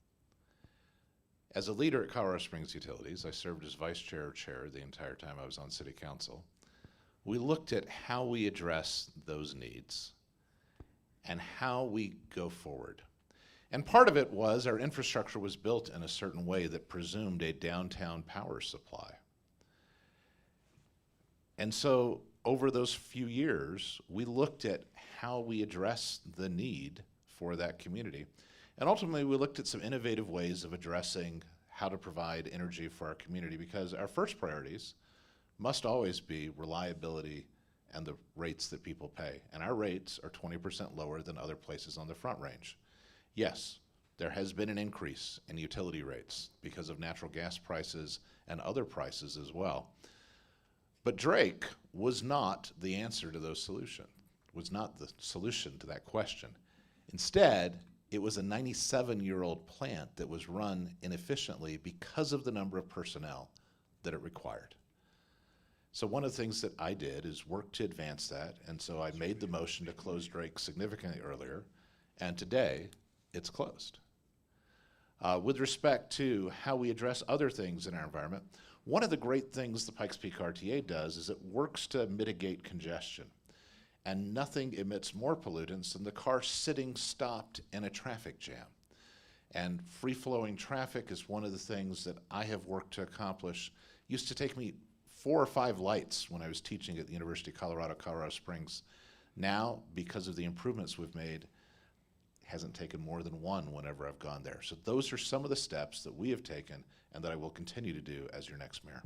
[SPEAKER 4] As a leader at Colorado Springs Utilities, I served as vice chair or chair the entire time I was on city council. We looked at how we address those needs and how we go forward. And part of it was our infrastructure was built in a certain way that presumed a downtown power supply. And so over those few years, we looked at how we address the need for that community. And ultimately, we looked at some innovative ways of addressing how to provide energy for our community, because our first priorities must always be reliability and the rates that people pay. And our rates are 20% lower than other places on the Front Range. Yes, there has been an increase in utility rates because of natural gas prices and other prices as well. But Drake was not the answer to those solutions, was not the solution to that question. Instead, it was a 97-year-old plant that was run inefficiently because of the number of personnel that it required. So one of the things that I did is work to advance that, and so I made the motion to close Drake significantly earlier, and today it's closed. With respect to how we address other things in our environment, one of the great things the Pikes Peak RTA does is it works to mitigate congestion. And nothing emits more pollutants than the car sitting stopped in a traffic jam. And free-flowing traffic is one of the things that I have worked to accomplish. It used to take me 4 or 5 lights when I was teaching at the University of Colorado, Colorado Springs. Now, because of the improvements we've made, it hasn't taken more than 1 whenever I've gone there. So those are some of the steps that we have taken and that I will continue to do as your next mayor.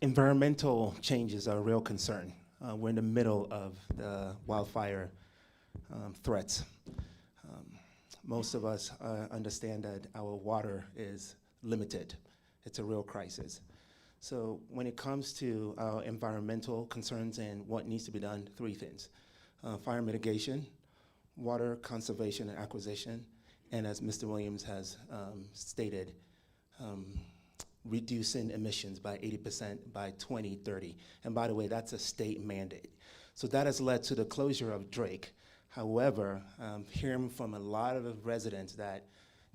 [SPEAKER 5] Environmental changes are a real concern. We're in the middle of the wildfire threats. Most of us understand that our water is limited. It's a real crisis. So when it comes to environmental concerns and what needs to be done, three things: fire mitigation, water conservation and acquisition, and as Mr. Williams has stated, reducing emissions by 80% by 2030. And by the way, that's a state mandate. So that has led to the closure of Drake. However, hearing from a lot of residents that,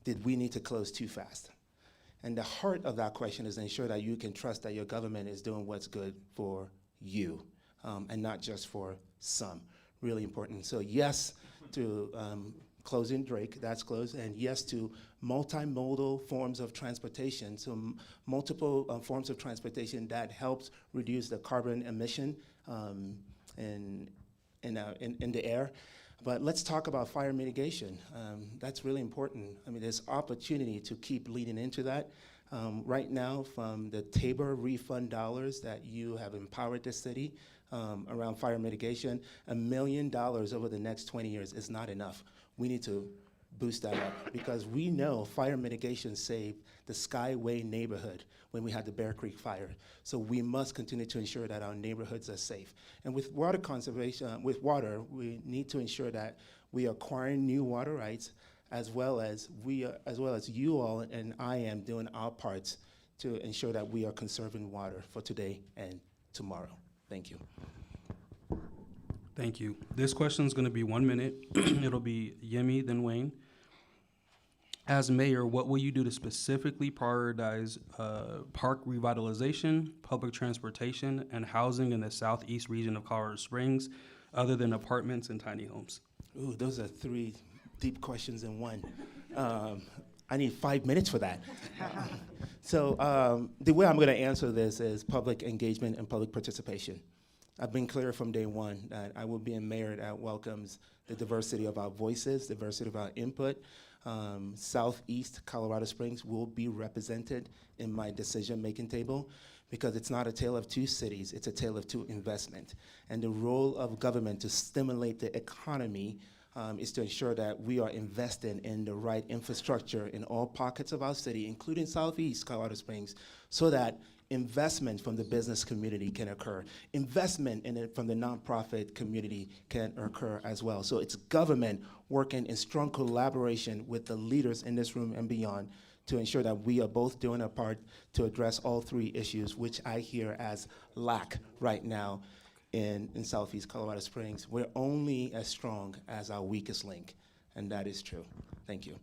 [SPEAKER 5] did we need to close too fast? And the heart of that question is ensure that you can trust that your government is doing what's good for you, and not just for some. Really important. So yes to closing Drake, that's closed, and yes to multimodal forms of transportation, so multiple forms of transportation that helps reduce the carbon emission in the air. But let's talk about fire mitigation. That's really important. I mean, there's opportunity to keep leading into that. Right now, from the Tabor refund dollars that you have empowered the city around fire mitigation, $1 million over the next 20 years is not enough. We need to boost that up because we know fire mitigation saved the Skyway neighborhood when we had the Bear Creek fire. So we must continue to ensure that our neighborhoods are safe. And with water conservation, with water, we need to ensure that we are acquiring new water rights, as well as you all and I am doing our parts to ensure that we are conserving water for today and tomorrow. Thank you.
[SPEAKER 2] Thank you. This question is going to be 1 minute. It'll be Yemi, then Wayne. As mayor, what will you do to specifically prioritize park revitalization, public transportation, and housing in the southeast region of Colorado Springs, other than apartments and tiny homes?
[SPEAKER 5] Ooh, those are three deep questions in one. I need 5 minutes for that. So the way I'm going to answer this is public engagement and public participation. I've been clear from day one that I will be a mayor that welcomes the diversity of our voices, diversity of our input. Southeast Colorado Springs will be represented in my decision-making table because it's not a tale of two cities, it's a tale of two investment. And the role of government to stimulate the economy is to ensure that we are investing in the right infrastructure in all pockets of our city, including Southeast Colorado Springs, so that investment from the business community can occur. Investment in it from the nonprofit community can occur as well. So it's government working in strong collaboration with the leaders in this room and beyond to ensure that we are both doing our part to address all three issues, which I hear as lack right now in Southeast Colorado Springs. We're only as strong as our weakest link, and that is true. Thank you.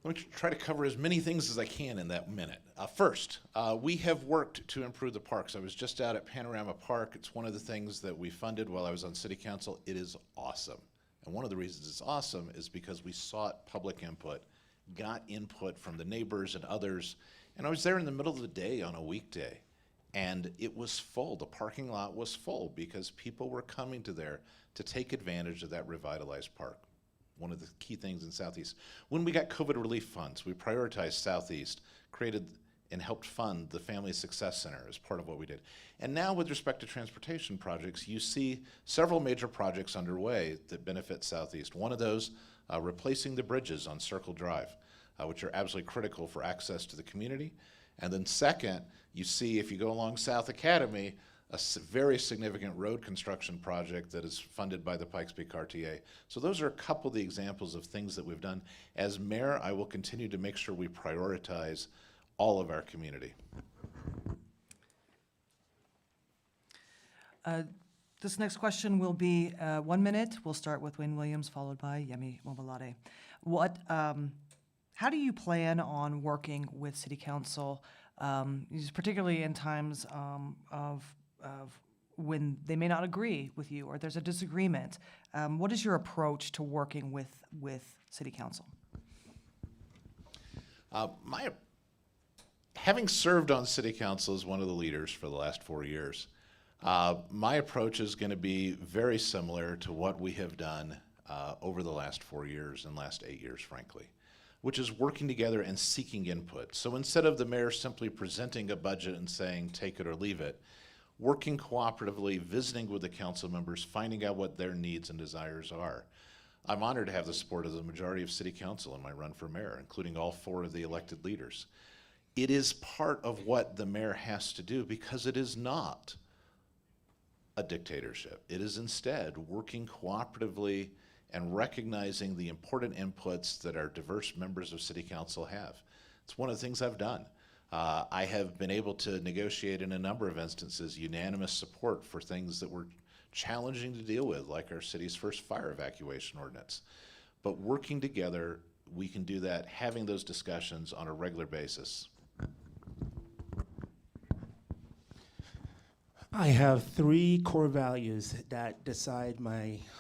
[SPEAKER 4] Let me try to cover as many things as I can in that minute. First, we have worked to improve the parks. I was just out at Panorama Park. It's one of the things that we funded while I was on city council. It is awesome. And one of the reasons it's awesome is because we sought public input, got input from the neighbors and others. And I was there in the middle of the day on a weekday. And it was full. The parking lot was full because people were coming to there to take advantage of that revitalized park. One of the key things in Southeast. When we got COVID relief funds, we prioritized Southeast, created and helped fund the Family Success Center as part of what we did. And now with respect to transportation projects, you see several major projects underway that benefit Southeast. One of those, replacing the bridges on Circle Drive, which are absolutely critical for access to the community. And then second, you see if you go along South Academy, a very significant road construction project that is funded by the Pikes Peak RTA. So those are a couple of the examples of things that we've done. As mayor, I will continue to make sure we prioritize all of our community.
[SPEAKER 3] This next question will be 1 minute. We'll start with Wayne Williams, followed by Yemi Mobolade. How do you plan on working with City Council, particularly in times of when they may not agree with you or there's a disagreement? What is your approach to working with City Council?
[SPEAKER 4] Having served on City Council as one of the leaders for the last 4 years, my approach is going to be very similar to what we have done over the last 4 years and last 8 years, frankly, which is working together and seeking input. So instead of the mayor simply presenting a budget and saying, take it or leave it, working cooperatively, visiting with the council members, finding out what their needs and desires are. I'm honored to have the support of the majority of City Council in my run for mayor, including all 4 of the elected leaders. It is part of what the mayor has to do because it is not a dictatorship. It is instead working cooperatively and recognizing the important inputs that our diverse members of City Council have. It's one of the things I've done. I have been able to negotiate in a number of instances unanimous support for things that were challenging to deal with, like our city's first fire evacuation ordinance. But working together, we can do that, having those discussions on a regular basis.
[SPEAKER 5] I have 3 core values that decide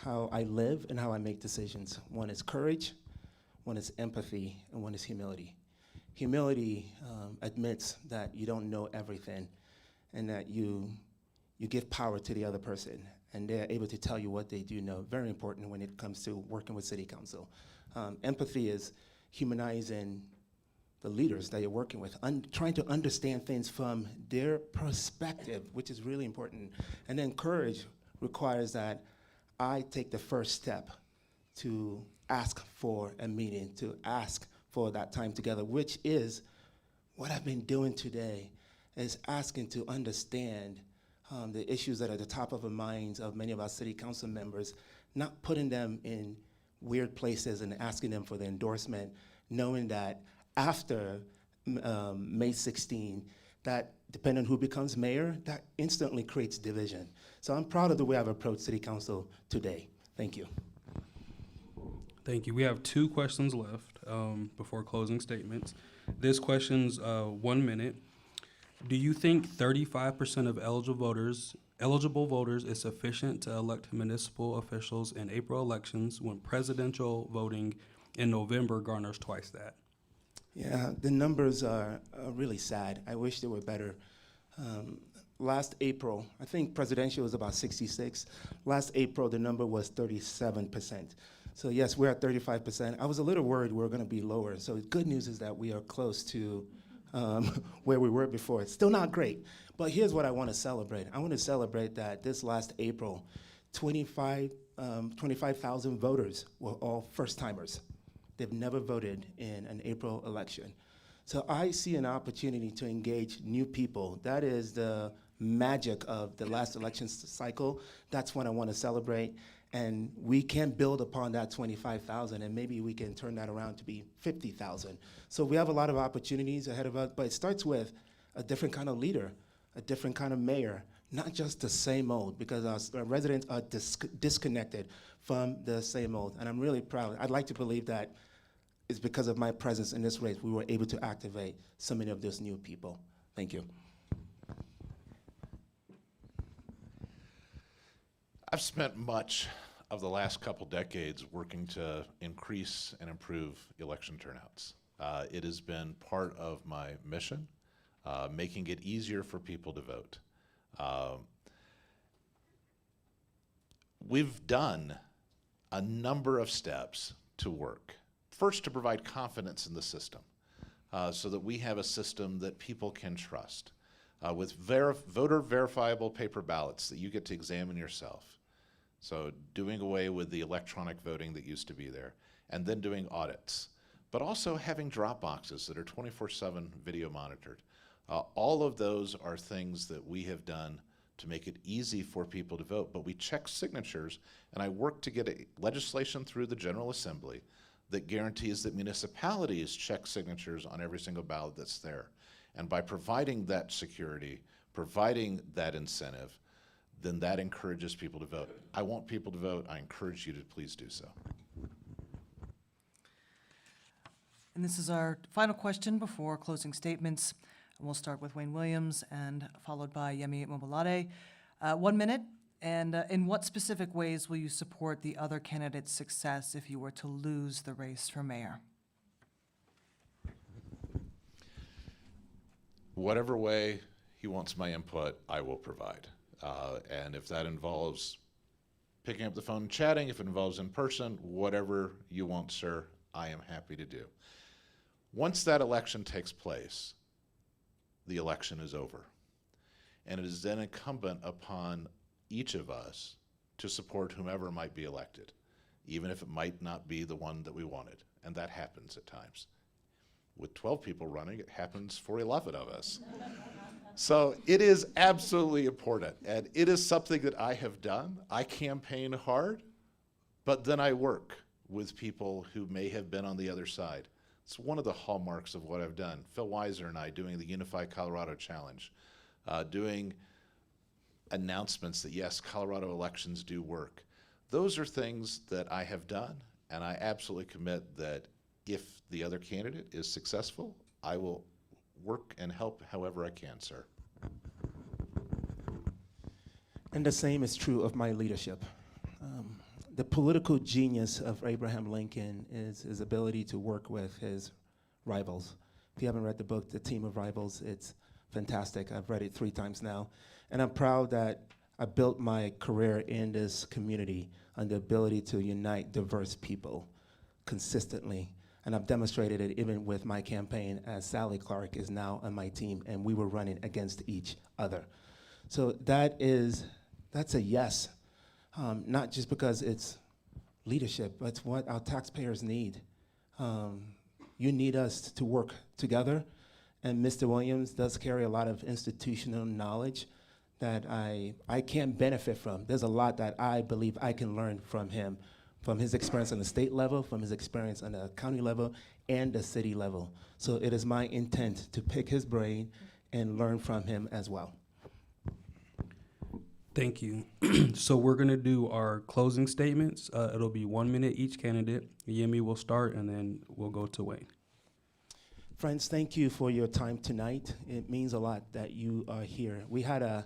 [SPEAKER 5] how I live and how I make decisions. One is courage, one is empathy, and one is humility. Humility admits that you don't know everything and that you give power to the other person and they're able to tell you what they do know. Very important when it comes to working with City Council. Empathy is humanizing the leaders that you're working with, trying to understand things from their perspective, which is really important. And then courage requires that I take the first step to ask for a meeting, to ask for that time together, which is what I've been doing today, is asking to understand the issues that are at the top of the minds of many of our City Council members, not putting them in weird places and asking them for the endorsement, knowing that after May 16, that depending on who becomes mayor, that instantly creates division. So I'm proud of the way I've approached City Council today. Thank you.
[SPEAKER 2] Thank you. We have 2 questions left before closing statements. This question's 1 minute. Do you think 35% of eligible voters is sufficient to elect municipal officials in April elections when presidential voting in November garners twice that?
[SPEAKER 5] Yeah, the numbers are really sad. I wish they were better. Last April, I think presidential was about 66. Last April, the number was 37%. So yes, we're at 35%. I was a little worried we were gonna be lower. So the good news is that we are close to where we were before. It's still not great, but here's what I wanna celebrate. I wanna celebrate that this last April, 25,000 voters were all first-timers. They've never voted in an April election. So I see an opportunity to engage new people. That is the magic of the last election cycle. That's when I want to celebrate. And we can build upon that 25,000 and maybe we can turn that around to be 50,000. So we have a lot of opportunities ahead of us, but it starts with a different kind of leader, a different kind of mayor, not just the same old, because our residents are disconnected from the same old. And I'm really proud. I'd like to believe that it's because of my presence in this race we were able to activate so many of those new people. Thank you.
[SPEAKER 4] I've spent much of the last couple decades working to increase and improve election turnouts. It has been part of my mission, making it easier for people to vote. We've done a number of steps to work. First, to provide confidence in the system so that we have a system that people can trust with voter verifiable paper ballots that you get to examine yourself. So doing away with the electronic voting that used to be there, and then doing audits, but also having drop boxes that are 24/7 video monitored. All of those are things that we have done to make it easy for people to vote, but we check signatures, and I work to get legislation through the General Assembly that guarantees that municipalities check signatures on every single ballot that's there. And by providing that security, providing that incentive, then that encourages people to vote. I want people to vote. I encourage you to please do so.
[SPEAKER 3] And this is our final question before closing statements. And we'll start with Wayne Williams and followed by Yemi Mobolade. 1 minute. And in what specific ways will you support the other candidate's success if you were to lose the race for mayor?
[SPEAKER 4] Whatever way he wants my input, I will provide. And if that involves picking up the phone and chatting, if it involves in person, whatever you want, sir, I am happy to do. Once that election takes place, the election is over. And it is then incumbent upon each of us to support whomever might be elected. even if it might not be the one that we wanted, and that happens at times. With 12 people running, it happens for 11 of us. So it is absolutely important, and it is something that I have done. I campaign hard, but then I work with people who may have been on the other side. It's one of the hallmarks of what I've done. Phil Weiser and I doing the Unify Colorado Challenge, doing announcements that yes, Colorado elections do work. Those are things that I have done, and I absolutely commit that if the other candidate is successful, I will work and help however I can, sir.
[SPEAKER 5] And the same is true of my leadership. The political genius of Abraham Lincoln is his ability to work with his rivals. If you haven't read the book, The Team of Rivals, it's fantastic. I've read it 3 times now. And I'm proud that I built my career in this community on the ability to unite diverse people consistently. And I've demonstrated it even with my campaign, as Sally Clark is now on my team, and we were running against each other. So that's a yes. Not just because it's leadership, but it's what our taxpayers need. You need us to work together, and Mr. Williams does carry a lot of institutional knowledge that I can benefit from. There's a lot that I believe I can learn from him, from his experience on the state level, from his experience on the county level, and the city level. So it is my intent to pick his brain and learn from him as well.
[SPEAKER 2] Thank you. So we're going to do our closing statements. It'll be 1 minute each candidate. Yemi will start, and then we'll go to Wayne.
[SPEAKER 5] Friends, thank you for your time tonight. It means a lot that you are here. We had a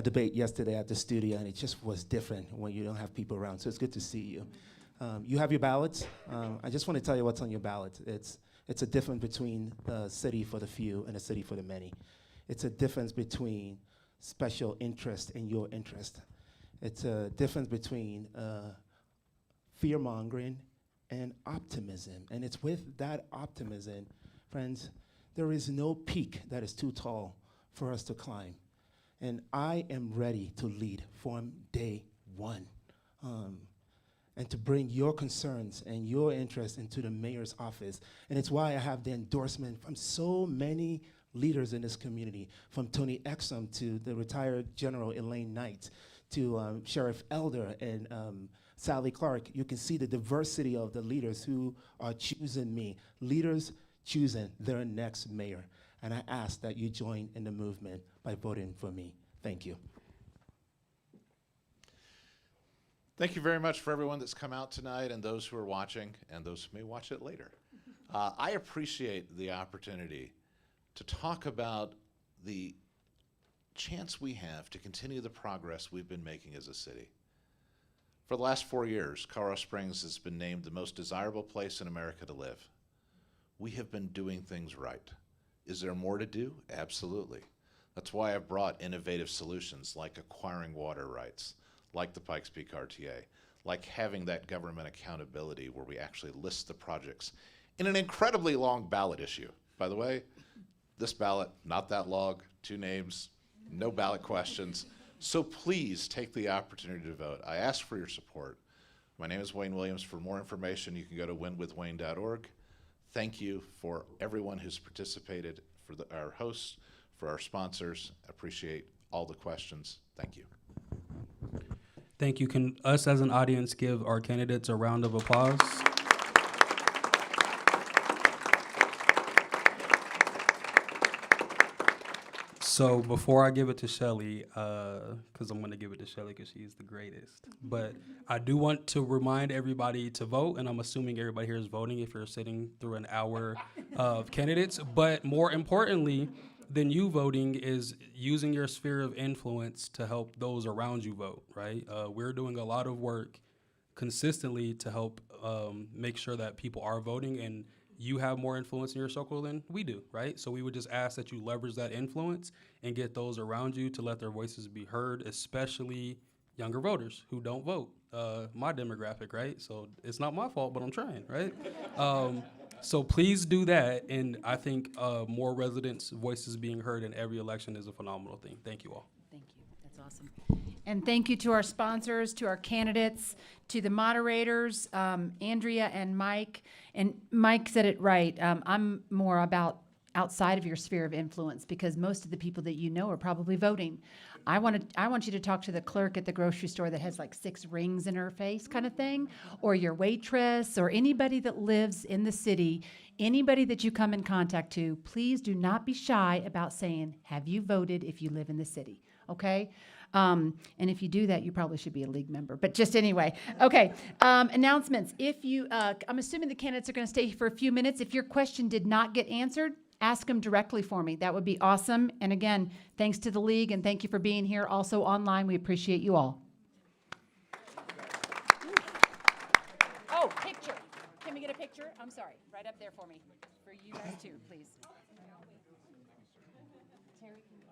[SPEAKER 5] debate yesterday at the studio, and it just was different when you don't have people around. So it's good to see you. You have your ballots. I just want to tell you what's on your ballot. It's a difference between a city for the few and a city for the many. It's a difference between special interest and your interest. It's a difference between fear-mongering and optimism. And it's with that optimism, friends, there is no peak that is too tall for us to climb. And I am ready to lead from day one, and to bring your concerns and your interest into the mayor's office. And it's why I have the endorsement from so many leaders in this community, from Tony Exum to the retired General Elaine Knight, to Sheriff Elder and Sally Clark. You can see the diversity of the leaders who are choosing me, leaders choosing their next mayor. And I ask that you join in the movement by voting for me. Thank you.
[SPEAKER 4] Thank you very much for everyone that's come out tonight, and those who are watching, and those who may watch it later. I appreciate the opportunity to talk about the chance we have to continue the progress we've been making as a city. For the last 4 years, Colorado Springs has been named the most desirable place in America to live. We have been doing things right. Is there more to do? Absolutely. That's why I've brought innovative solutions like acquiring water rights, like the Pikes Peak RTA, like having that government accountability where we actually list the projects in an incredibly long ballot issue. By the way, this ballot, not that long, 2 names, no ballot questions. So please take the opportunity to vote. I ask for your support. My name is Wayne Williams. For more information, you can go to winwithwayne.org. Thank you for everyone who's participated, for our hosts, for our sponsors. Appreciate all the questions. Thank you.
[SPEAKER 2] Thank you. Can us as an audience give our candidates a round of applause? So before I give it to Shelly, because I'm going to give it to Shelly because she's the greatest, but I do want to remind everybody to vote, and I'm assuming everybody here is voting if you're sitting through an hour of candidates. But more importantly than you voting is using your sphere of influence to help those around you vote, right? We're doing a lot of work consistently to help make sure that people are voting, and you have more influence in your circle than we do, right? So we would just ask that you leverage that influence and get those around you to let their voices be heard, especially younger voters who don't vote, my demographic, right? So it's not my fault, but I'm trying, right? So please do that, and I think more residents' voices being heard in every election is a phenomenal thing. Thank you all.
[SPEAKER 6] Thank you. That's awesome.
[SPEAKER 1] And thank you to our sponsors, to our candidates, to the moderators, Andrea and Mike. And Mike said it right. I'm more about outside of your sphere of influence because most of the people that you know are probably voting. I want you to talk to the clerk at the grocery store that has like 6 rings in her face kind of thing, or your waitress, or anybody that lives in the city, anybody that you come in contact to. Please do not be shy about saying, have you voted if you live in the city, okay? And if you do that, you probably should be a league member. But just anyway, okay. Announcements. If you, I'm assuming the candidates are going to stay for a few minutes. If your question did not get answered, ask them directly for me. That would be awesome. And again, thanks to the league and thank you for being here. Also online, we appreciate you all. Oh, picture. Can we get a picture? I'm sorry. Right up there for me. For you guys too, please. Terry, can you?